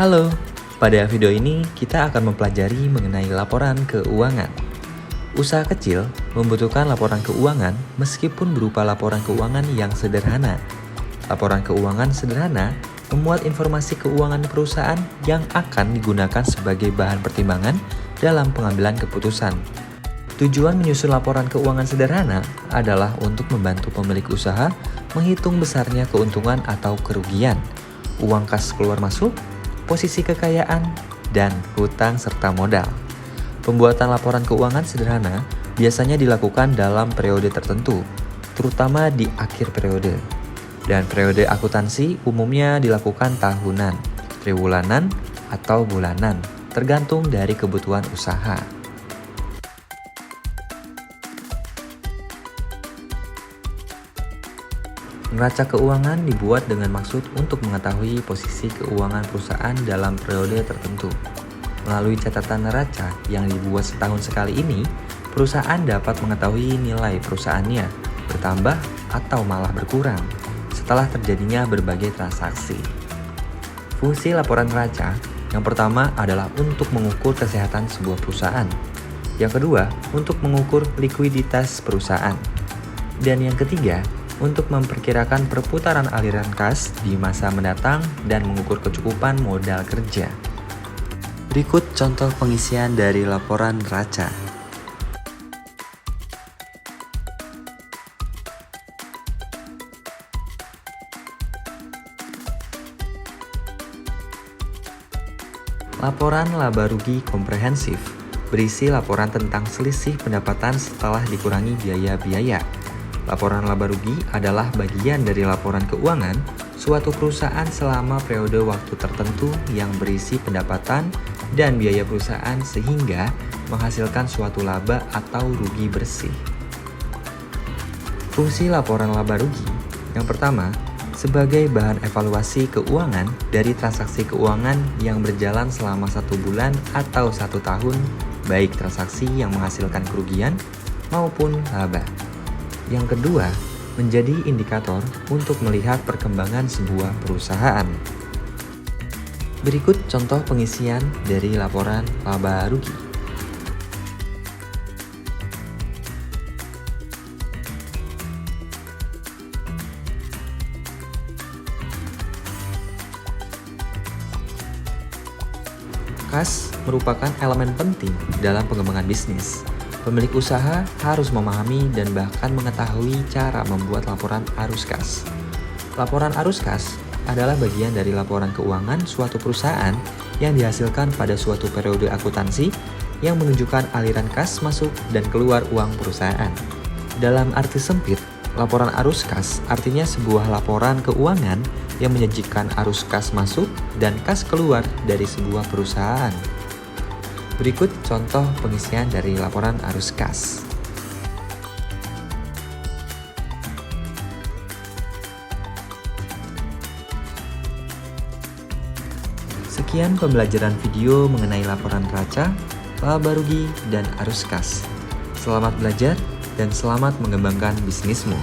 Halo, pada video ini kita akan mempelajari mengenai laporan keuangan. Usaha kecil membutuhkan laporan keuangan meskipun berupa laporan keuangan yang sederhana. Laporan keuangan sederhana memuat informasi keuangan perusahaan yang akan digunakan sebagai bahan pertimbangan dalam pengambilan keputusan. Tujuan menyusun laporan keuangan sederhana adalah untuk membantu pemilik usaha menghitung besarnya keuntungan atau kerugian, uang kas keluar masuk, posisi kekayaan, dan hutang serta modal. Pembuatan laporan keuangan sederhana biasanya dilakukan dalam periode tertentu, terutama di akhir periode. Dan periode akuntansi umumnya dilakukan tahunan, triwulanan, atau bulanan, tergantung dari kebutuhan usaha. Neraca keuangan dibuat dengan maksud untuk mengetahui posisi keuangan perusahaan dalam periode tertentu. Melalui catatan neraca yang dibuat setahun sekali ini, perusahaan dapat mengetahui nilai perusahaannya bertambah atau malah berkurang setelah terjadinya berbagai transaksi. Fungsi laporan neraca yang pertama adalah untuk mengukur kesehatan sebuah perusahaan. Yang kedua, untuk mengukur likuiditas perusahaan. Dan yang ketiga, untuk memperkirakan perputaran aliran kas di masa mendatang dan mengukur kecukupan modal kerja. Berikut contoh pengisian dari laporan neraca. Laporan laba rugi komprehensif berisi laporan tentang selisih pendapatan setelah dikurangi biaya-biaya. Laporan laba rugi adalah bagian dari laporan keuangan suatu perusahaan selama periode waktu tertentu yang berisi pendapatan dan biaya perusahaan sehingga menghasilkan suatu laba atau rugi bersih. Fungsi laporan laba rugi yang pertama, sebagai bahan evaluasi keuangan dari transaksi keuangan yang berjalan selama 1 bulan atau 1 tahun, baik transaksi yang menghasilkan kerugian maupun laba. Yang kedua, menjadi indikator untuk melihat perkembangan sebuah perusahaan. Berikut contoh pengisian dari laporan laba rugi. Kas merupakan elemen penting dalam pengembangan bisnis. Pemilik usaha harus memahami dan bahkan mengetahui cara membuat laporan arus kas. Laporan arus kas adalah bagian dari laporan keuangan suatu perusahaan yang dihasilkan pada suatu periode akuntansi yang menunjukkan aliran kas masuk dan keluar uang perusahaan. Dalam arti sempit, laporan arus kas artinya sebuah laporan keuangan yang menyajikan arus kas masuk dan kas keluar dari sebuah perusahaan. Berikut contoh pengisian dari laporan arus kas. Sekian pembelajaran video mengenai laporan neraca, laba rugi, dan arus kas. Selamat belajar dan selamat mengembangkan bisnismu.